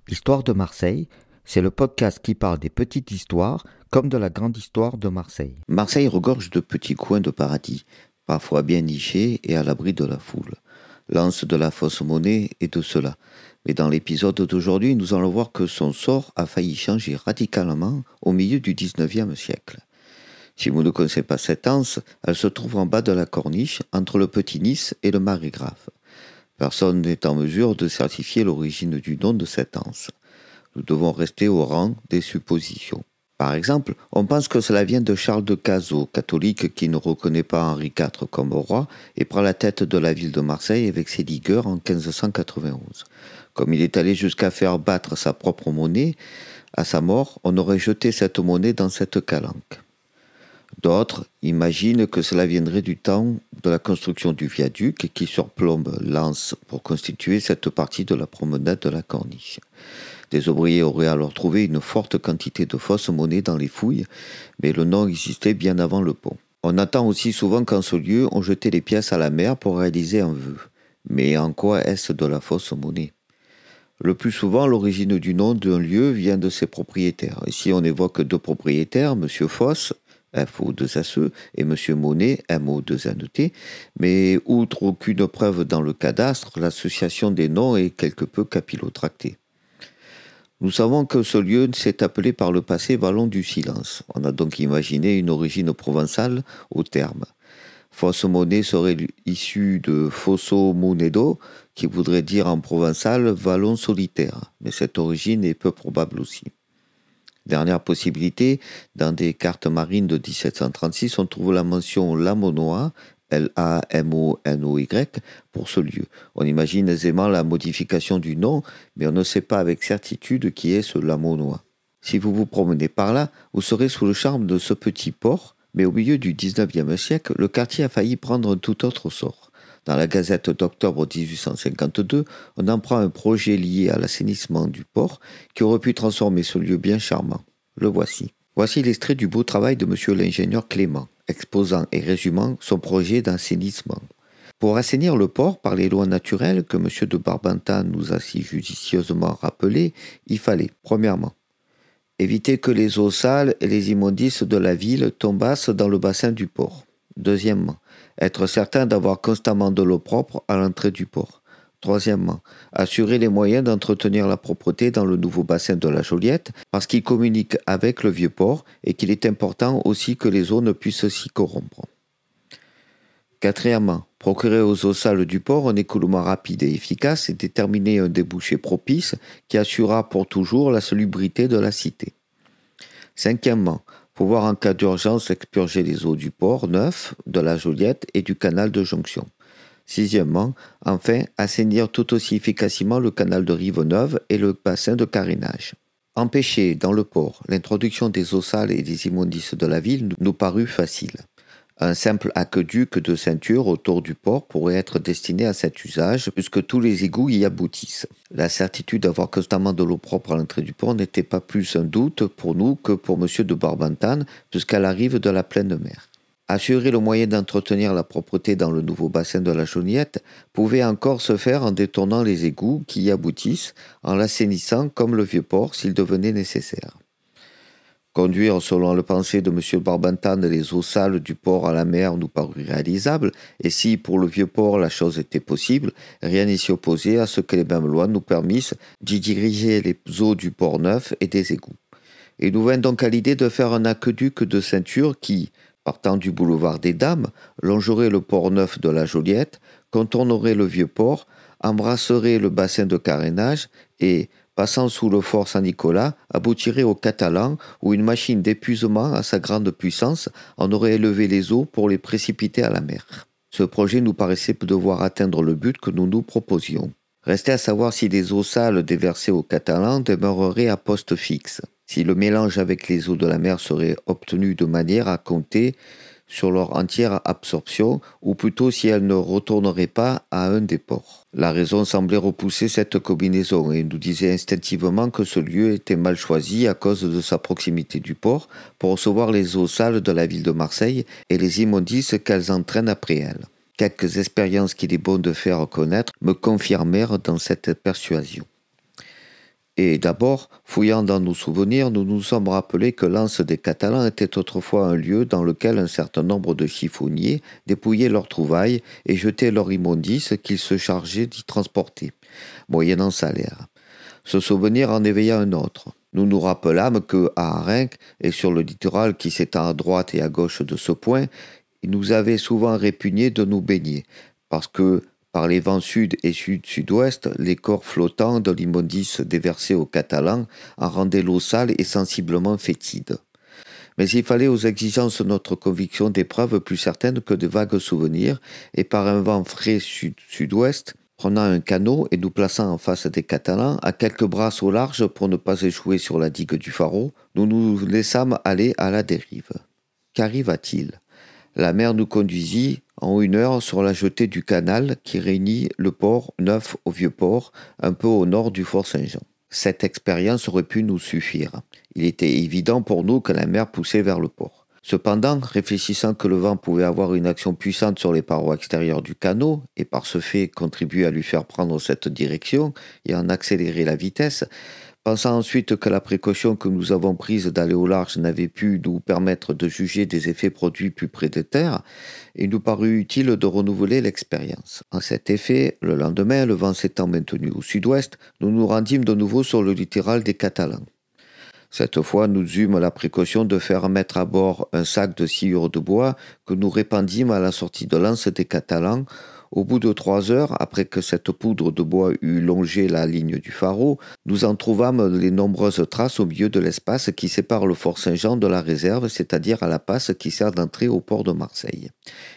Histoire de Marseille, c'est le podcast qui parle des petites histoires comme de la grande histoire de Marseille. Marseille regorge de petits coins de paradis, parfois bien nichés et à l'abri de la foule. L'anse de la fausse monnaie est de cela. Mais dans l'épisode d'aujourd'hui, nous allons voir que son sort a failli changer radicalement au milieu du 19e siècle. Si vous ne connaissez pas cette anse, elle se trouve en bas de la corniche, entre le Petit Nice et le Margrave. Personne n'est en mesure de certifier l'origine du nom de cette anse. Nous devons rester au rang des suppositions. Par exemple, on pense que cela vient de Charles de Cazaux, catholique qui ne reconnaît pas Henri IV comme roi et prend la tête de la ville de Marseille avec ses ligueurs en 1591. Comme il est allé jusqu'à faire battre sa propre monnaie, à sa mort, on aurait jeté cette monnaie dans cette calanque. D'autres imaginent que cela viendrait du temps de la construction du viaduc qui surplombe l'anse pour constituer cette partie de la promenade de la Corniche. Des ouvriers auraient alors trouvé une forte quantité de fausses monnaies dans les fouilles, mais le nom existait bien avant le pont. On attend aussi souvent qu'en ce lieu, on jetait les pièces à la mer pour réaliser un vœu. Mais en quoi est-ce de la fausse monnaie ? Le plus souvent, l'origine du nom d'un lieu vient de ses propriétaires. Ici, on évoque deux propriétaires, M. Fosse, F-O-2-S-E, et M. Monet, M-O-2-N-T, mais outre aucune preuve dans le cadastre, l'association des noms est quelque peu capillotractée. Nous savons que ce lieu s'est appelé par le passé Vallon du Silence. On a donc imaginé une origine provençale au terme. Fausse monnaie serait issue de fosso monedo, qui voudrait dire en provençal vallon solitaire, mais cette origine est peu probable aussi. Dernière possibilité, dans des cartes marines de 1736, on trouve la mention Lamonois, L-A-M-O-N-O-Y, pour ce lieu. On imagine aisément la modification du nom, mais on ne sait pas avec certitude qui est ce Lamonois. Si vous vous promenez par là, vous serez sous le charme de ce petit port, mais au milieu du 19e siècle, le quartier a failli prendre un tout autre sort. Dans la Gazette d'octobre 1852, on en prend un projet lié à l'assainissement du port qui aurait pu transformer ce lieu bien charmant. Le voici. Voici l'extrait du beau travail de monsieur l'ingénieur Clément, exposant et résumant son projet d'assainissement. Pour assainir le port par les lois naturelles que monsieur de Barbantan nous a si judicieusement rappelées, il fallait, premièrement, éviter que les eaux sales et les immondices de la ville tombassent dans le bassin du port. Deuxièmement, être certain d'avoir constamment de l'eau propre à l'entrée du port. Troisièmement, assurer les moyens d'entretenir la propreté dans le nouveau bassin de la Joliette parce qu'il communique avec le vieux port et qu'il est important aussi que les eaux ne puissent s'y corrompre. Quatrièmement, procurer aux eaux sales du port un écoulement rapide et efficace et déterminer un débouché propice qui assurera pour toujours la salubrité de la cité. Cinquièmement, pouvoir en cas d'urgence expurger les eaux du port neuf, de la Joliette et du canal de jonction. Sixièmement, enfin, assainir tout aussi efficacement le canal de Rive-Neuve et le bassin de carénage. Empêcher dans le port l'introduction des eaux sales et des immondices de la ville nous parut facile. Un simple aqueduc de ceinture autour du port pourrait être destiné à cet usage, puisque tous les égouts y aboutissent. La certitude d'avoir constamment de l'eau propre à l'entrée du port n'était pas plus un doute pour nous que pour M. de Barbantan, puisqu'elle arrive de la pleine mer. Assurer le moyen d'entretenir la propreté dans le nouveau bassin de la Joliette pouvait encore se faire en détournant les égouts qui y aboutissent, en l'assainissant comme le vieux port s'il devenait nécessaire. Conduire, selon le pensée de M. Barbantan, les eaux sales du port à la mer nous parut réalisable, et si pour le vieux port la chose était possible, rien n'y s'y opposait à ce que les mêmes lois nous permissent d'y diriger les eaux du port neuf et des égouts. Il nous vint donc à l'idée de faire un aqueduc de ceinture qui, partant du boulevard des Dames, longerait le port neuf de la Joliette, contournerait le vieux port, embrasserait le bassin de carénage et, passant sous le fort Saint-Nicolas, aboutirait au Catalan où une machine d'épuisement à sa grande puissance en aurait élevé les eaux pour les précipiter à la mer. Ce projet nous paraissait devoir atteindre le but que nous nous proposions. Restait à savoir si les eaux sales déversées au Catalan demeureraient à poste fixe, si le mélange avec les eaux de la mer serait obtenu de manière à compter sur leur entière absorption, ou plutôt si elle ne retournerait pas à un des ports. La raison semblait repousser cette combinaison et nous disait instinctivement que ce lieu était mal choisi à cause de sa proximité du port pour recevoir les eaux sales de la ville de Marseille et les immondices qu'elles entraînent après elles. Quelques expériences qu'il est bon de faire connaître me confirmèrent dans cette persuasion. Et d'abord, fouillant dans nos souvenirs, nous nous sommes rappelés que l'Anse des Catalans était autrefois un lieu dans lequel un certain nombre de chiffonniers dépouillaient leurs trouvailles et jetaient leurs immondices qu'ils se chargeaient d'y transporter, moyennant salaire. Ce souvenir en éveilla un autre. Nous nous rappelâmes que, à Arenc et sur le littoral qui s'étend à droite et à gauche de ce point, il nous avait souvent répugné de nous baigner, parce que, par les vents sud et sud-sud-ouest, les corps flottants de l'immondice déversé aux Catalans en rendaient l'eau sale et sensiblement fétide. Mais il fallait aux exigences de notre conviction des preuves plus certaines que de vagues souvenirs, et par un vent frais sud-sud-ouest, prenant un canot et nous plaçant en face des Catalans, à quelques brasses au large pour ne pas échouer sur la digue du Faro, nous nous laissâmes aller à la dérive. Qu'arriva-t-il ? La mer nous conduisit en 1 heure sur la jetée du canal qui réunit le port neuf au vieux port, un peu au nord du fort Saint-Jean. Cette expérience aurait pu nous suffire. Il était évident pour nous que la mer poussait vers le port. Cependant, réfléchissant que le vent pouvait avoir une action puissante sur les parois extérieures du canot, et par ce fait contribuer à lui faire prendre cette direction et en accélérer la vitesse, pensant ensuite que la précaution que nous avons prise d'aller au large n'avait pu nous permettre de juger des effets produits plus près de terre, il nous parut utile de renouveler l'expérience. En cet effet, le lendemain, le vent s'étant maintenu au sud-ouest, nous nous rendîmes de nouveau sur le littoral des Catalans. Cette fois, nous eûmes la précaution de faire mettre à bord un sac de sciure de bois que nous répandîmes à la sortie de l'Anse des Catalans. Au bout de 3 heures, après que cette poudre de bois eut longé la ligne du Faro, nous en trouvâmes les nombreuses traces au milieu de l'espace qui sépare le fort Saint-Jean de la réserve, c'est-à-dire à la passe qui sert d'entrée au port de Marseille.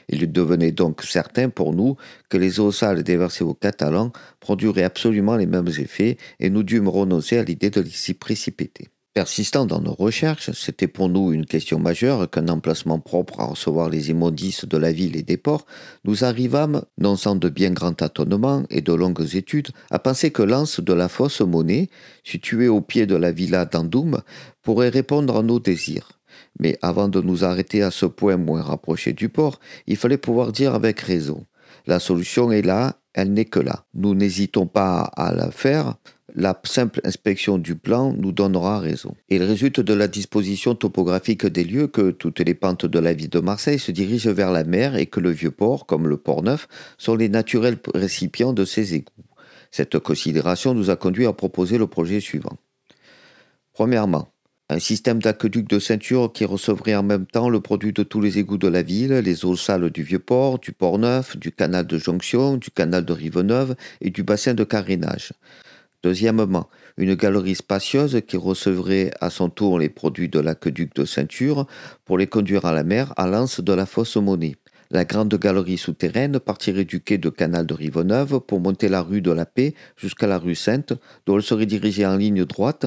Il devenait donc certain pour nous que les eaux sales déversées aux Catalans produiraient absolument les mêmes effets et nous dûmes renoncer à l'idée de s'y précipiter. Persistant dans nos recherches, c'était pour nous une question majeure qu'un emplacement propre à recevoir les immondices de la ville et des ports, nous arrivâmes, non sans de bien grands tâtonnements et de longues études, à penser que l'anse de la fosse Monnaie, située au pied de la villa d'Andoum, pourrait répondre à nos désirs. Mais avant de nous arrêter à ce point moins rapproché du port, il fallait pouvoir dire avec raison. La solution est là, elle n'est que là. Nous n'hésitons pas à la faire. La simple inspection du plan nous donnera raison. Il résulte de la disposition topographique des lieux que toutes les pentes de la ville de Marseille se dirigent vers la mer et que le vieux port, comme le port neuf, sont les naturels récipients de ces égouts. Cette considération nous a conduit à proposer le projet suivant. Premièrement, un système d'aqueduc de ceinture qui recevrait en même temps le produit de tous les égouts de la ville, les eaux sales du vieux port, du port neuf, du canal de jonction, du canal de Rive-Neuve et du bassin de carénage. Deuxièmement, une galerie spacieuse qui recevrait à son tour les produits de l'aqueduc de ceinture pour les conduire à la mer à l'anse de la fosse Monnaie. La grande galerie souterraine partirait du quai de canal de Rive-Neuve pour monter la rue de la Paix jusqu'à la rue Sainte, dont elle serait dirigée en ligne droite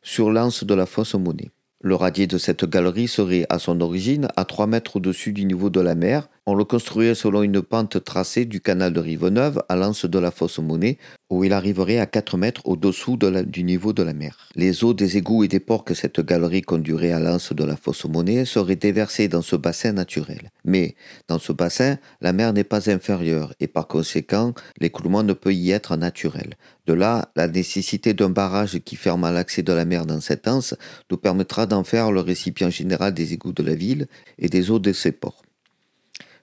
sur l'anse de la fosse Monnaie. Le radier de cette galerie serait à son origine à 3 mètres au-dessus du niveau de la mer. On le construirait selon une pente tracée du canal de Rive-Neuve à l'anse de la fosse Monnaie, où il arriverait à 4 mètres au-dessous du niveau de la mer. Les eaux des égouts et des ports que cette galerie conduirait à l'anse de la fosse Monnaie seraient déversées dans ce bassin naturel. Mais dans ce bassin, la mer n'est pas inférieure et par conséquent, l'écoulement ne peut y être naturel. De là, la nécessité d'un barrage qui ferme à l'accès de la mer dans cette anse nous permettra d'en faire le récipient général des égouts de la ville et des eaux de ses ports.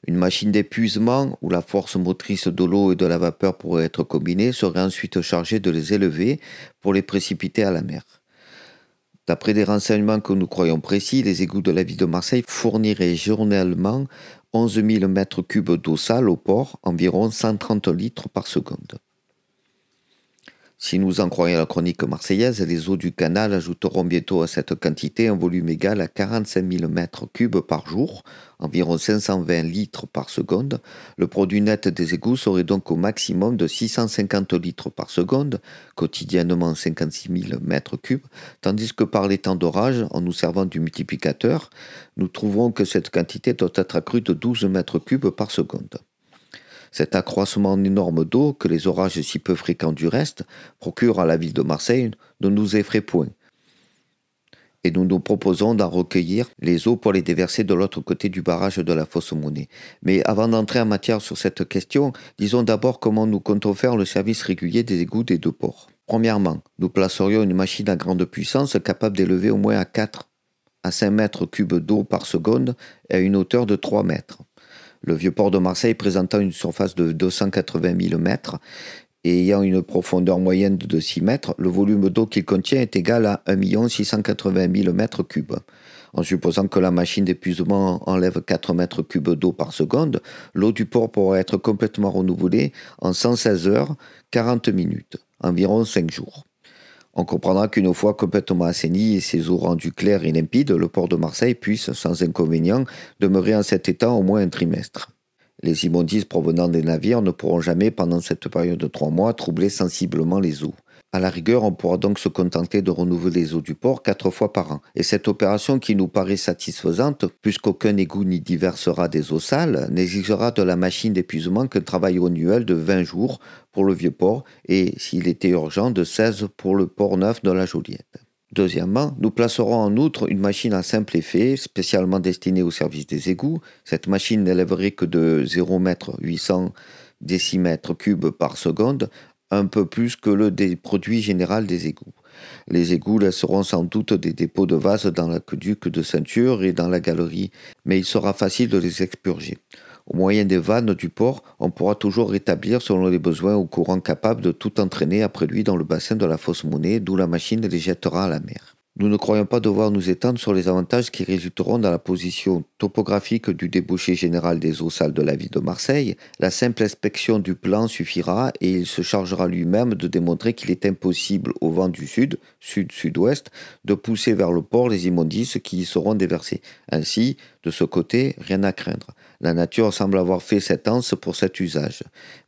Une machine d'épuisement où la force motrice de l'eau et de la vapeur pourrait être combinée serait ensuite chargée de les élever pour les précipiter à la mer. D'après des renseignements que nous croyons précis, les égouts de la ville de Marseille fourniraient journellement 11 000 mètres cubes d'eau sale au port, environ 130 litres par seconde. Si nous en croyons la chronique marseillaise, les eaux du canal ajouteront bientôt à cette quantité un volume égal à 45 000 mètres cubes par jour, environ 520 litres par seconde. Le produit net des égouts serait donc au maximum de 650 litres par seconde, quotidiennement 56 000 mètres cubes, tandis que par les temps d'orage, en nous servant du multiplicateur, nous trouverons que cette quantité doit être accrue de 12 mètres cubes par seconde. Cet accroissement énorme d'eau, que les orages si peu fréquents du reste, procurent à la ville de Marseille, ne nous effraie point. Et nous nous proposons d'en recueillir les eaux pour les déverser de l'autre côté du barrage de la fosse Monnaie. Mais avant d'entrer en matière sur cette question, disons d'abord comment nous comptons faire le service régulier des égouts des deux ports. Premièrement, nous placerions une machine à grande puissance capable d'élever au moins à 4 à 5 mètres cubes d'eau par seconde et à une hauteur de 3 mètres. Le vieux port de Marseille présentant une surface de 280 000 mètres et ayant une profondeur moyenne de 6 mètres, le volume d'eau qu'il contient est égal à 1 680 000 mètres cubes. En supposant que la machine d'épuisement enlève 4 mètres cubes d'eau par seconde, l'eau du port pourrait être complètement renouvelée en 116 heures, 40 minutes, environ 5 jours. On comprendra qu'une fois complètement assaini et ses eaux rendues claires et limpides, le port de Marseille puisse, sans inconvénient, demeurer en cet état au moins un trimestre. Les immondices provenant des navires ne pourront jamais, pendant cette période de 3 mois, troubler sensiblement les eaux. À la rigueur, on pourra donc se contenter de renouveler les eaux du port 4 fois par an. Et cette opération qui nous paraît satisfaisante, puisqu'aucun égout n'y diversera des eaux sales, n'exigera de la machine d'épuisement qu'un travail annuel de 20 jours pour le vieux port et, s'il était urgent, de 16 pour le port neuf de la Joliette. Deuxièmement, nous placerons en outre une machine à simple effet, spécialement destinée au service des égouts. Cette machine n'élèverait que de 0,8 décimètres cubes par seconde, un peu plus que le produit général des égouts. Les égouts laisseront sans doute des dépôts de vase dans l'aqueduc de ceinture et dans la galerie, mais il sera facile de les expurger. Au moyen des vannes du port, on pourra toujours rétablir selon les besoins au courant capable de tout entraîner après lui dans le bassin de la fosse Monnaie, d'où la machine les jettera à la mer. Nous ne croyons pas devoir nous étendre sur les avantages qui résulteront dans la position topographique du débouché général des eaux sales de la ville de Marseille. La simple inspection du plan suffira et il se chargera lui-même de démontrer qu'il est impossible au vent du sud-sud-ouest, de pousser vers le port les immondices qui y seront déversés. Ainsi, de ce côté, rien à craindre. La nature semble avoir fait cette anse pour cet usage.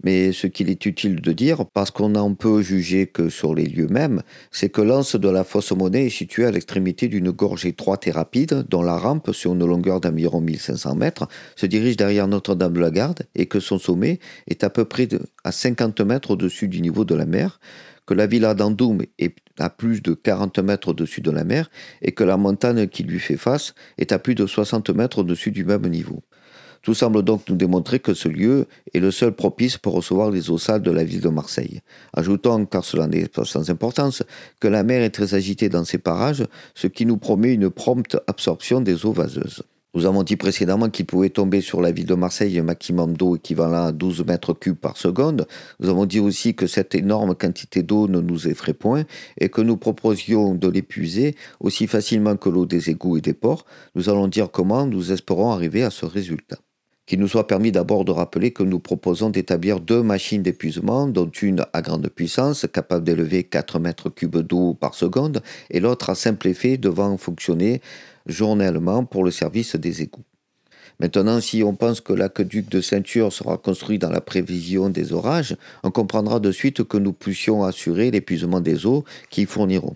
Mais ce qu'il est utile de dire, parce qu'on n'en peut juger que sur les lieux mêmes, c'est que l'anse de la fosse Monnaie est située à l'extrémité d'une gorge étroite et rapide, dont la rampe, sur une longueur d'environ 1500 mètres, se dirige derrière Notre-Dame-de-la-Garde et que son sommet est à peu près à 50 mètres au-dessus du niveau de la mer, que la villa d'Andoum est à plus de 40 mètres au-dessus de la mer et que la montagne qui lui fait face est à plus de 60 mètres au-dessus du même niveau. Tout semble donc nous démontrer que ce lieu est le seul propice pour recevoir les eaux sales de la ville de Marseille. Ajoutons, car cela n'est pas sans importance, que la mer est très agitée dans ces parages, ce qui nous promet une prompte absorption des eaux vaseuses. Nous avons dit précédemment qu'il pouvait tomber sur la ville de Marseille un maximum d'eau équivalent à 12 mètres cubes par seconde. Nous avons dit aussi que cette énorme quantité d'eau ne nous effraie point et que nous proposions de l'épuiser aussi facilement que l'eau des égouts et des ports. Nous allons dire comment nous espérons arriver à ce résultat. Qu'il nous soit permis d'abord de rappeler que nous proposons d'établir 2 machines d'épuisement, dont une à grande puissance, capable d'élever 4 mètres cubes d'eau par seconde, et l'autre à simple effet devant fonctionner journellement pour le service des égouts. Maintenant, si on pense que l'aqueduc de ceinture sera construit dans la prévision des orages, on comprendra de suite que nous puissions assurer l'épuisement des eaux qui y fourniront.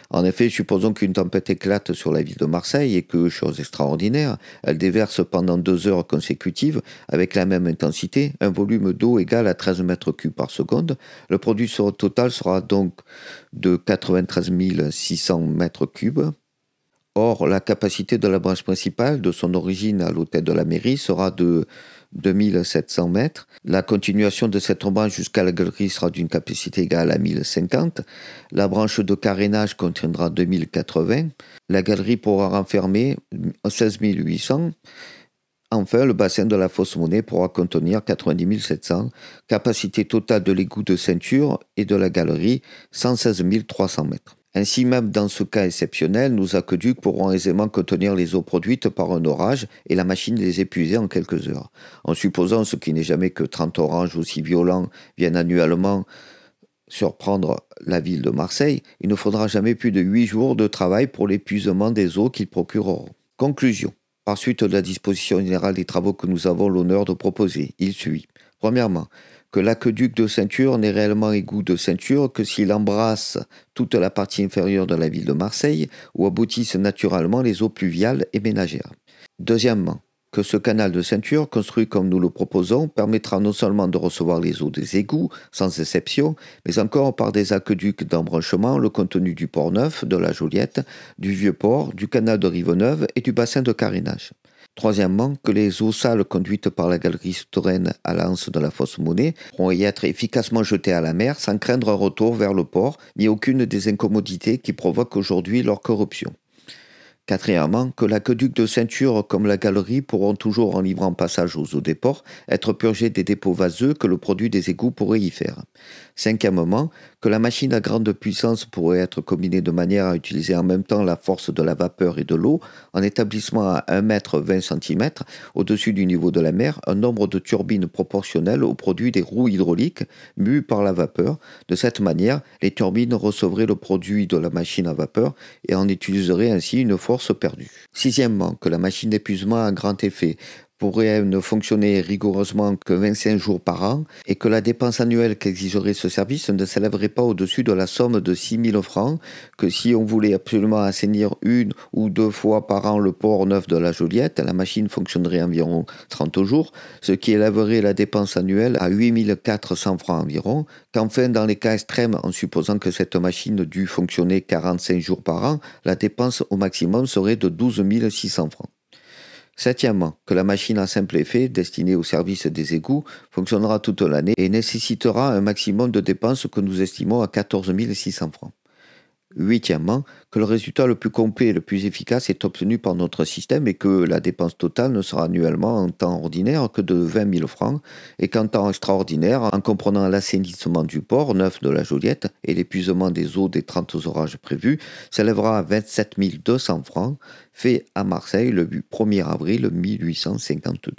En effet, supposons qu'une tempête éclate sur la ville de Marseille et que, chose extraordinaire, elle déverse pendant 2 heures consécutives, avec la même intensité, un volume d'eau égal à 13 mètres cubes par seconde. Le produit total sera donc de 93 600 mètres cubes. Or, la capacité de la branche principale, de son origine à l'hôtel de la mairie, sera de 2700 mètres. La continuation de cette branche jusqu'à la galerie sera d'une capacité égale à 1050. La branche de carénage contiendra 2080. La galerie pourra renfermer 16 800. Enfin, le bassin de la fosse Monnaie pourra contenir 90 700. Capacité totale de l'égout de ceinture et de la galerie, 116 300 mètres. Ainsi, même dans ce cas exceptionnel, nos aqueducs pourront aisément contenir les eaux produites par un orage et la machine les épuiser en quelques heures. En supposant, ce qui n'est jamais que 30 orages aussi violents viennent annuellement surprendre la ville de Marseille, il ne faudra jamais plus de 8 jours de travail pour l'épuisement des eaux qu'ils procureront. Conclusion. Par suite de la disposition générale des travaux que nous avons l'honneur de proposer, il suit. Premièrement, que l'aqueduc de ceinture n'est réellement égout de ceinture que s'il embrasse toute la partie inférieure de la ville de Marseille, où aboutissent naturellement les eaux pluviales et ménagères. Deuxièmement, que ce canal de ceinture, construit comme nous le proposons, permettra non seulement de recevoir les eaux des égouts, sans exception, mais encore par des aqueducs d'embranchement le contenu du port neuf, de la Joliette, du vieux port, du canal de Rive-Neuve et du bassin de carénage. Troisièmement, que les eaux sales conduites par la galerie souterraine à l'anse de la fosse Monnet pourront y être efficacement jetées à la mer sans craindre un retour vers le port, ni aucune des incommodités qui provoquent aujourd'hui leur corruption. Quatrièmement, que l'aqueduc de ceinture comme la galerie pourront toujours, en livrant passage aux eaux des ports, être purgés des dépôts vaseux que le produit des égouts pourrait y faire. Cinquièmement, que la machine à grande puissance pourrait être combinée de manière à utiliser en même temps la force de la vapeur et de l'eau en établissement à 1 mètre 20 cm au-dessus du niveau de la mer un nombre de turbines proportionnel au produit des roues hydrauliques mues par la vapeur. De cette manière, les turbines recevraient le produit de la machine à vapeur et en utiliseraient ainsi une force perdue. Sixièmement, que la machine d'épuisement à grand effet pourrait ne fonctionner rigoureusement que 25 jours par an et que la dépense annuelle qu'exigerait ce service ne s'élèverait pas au-dessus de la somme de 6 000 francs, que si on voulait absolument assainir 1 ou 2 fois par an le port neuf de la Joliette, la machine fonctionnerait environ 30 jours, ce qui élèverait la dépense annuelle à 8 400 francs environ, qu'enfin dans les cas extrêmes, en supposant que cette machine dût fonctionner 45 jours par an, la dépense au maximum serait de 12 600 francs. Septièmement, que la machine à simple effet, destinée au service des égouts, fonctionnera toute l'année et nécessitera un maximum de dépenses que nous estimons à 14 600 francs. Huitièmement, que le résultat le plus complet et le plus efficace est obtenu par notre système et que la dépense totale ne sera annuellement en temps ordinaire que de 20 000 francs et qu'en temps extraordinaire, en comprenant l'assainissement du port neuf de la Joliette et l'épuisement des eaux des 30 orages prévus, s'élèvera à 27 200 francs, fait à Marseille le 1er avril 1852.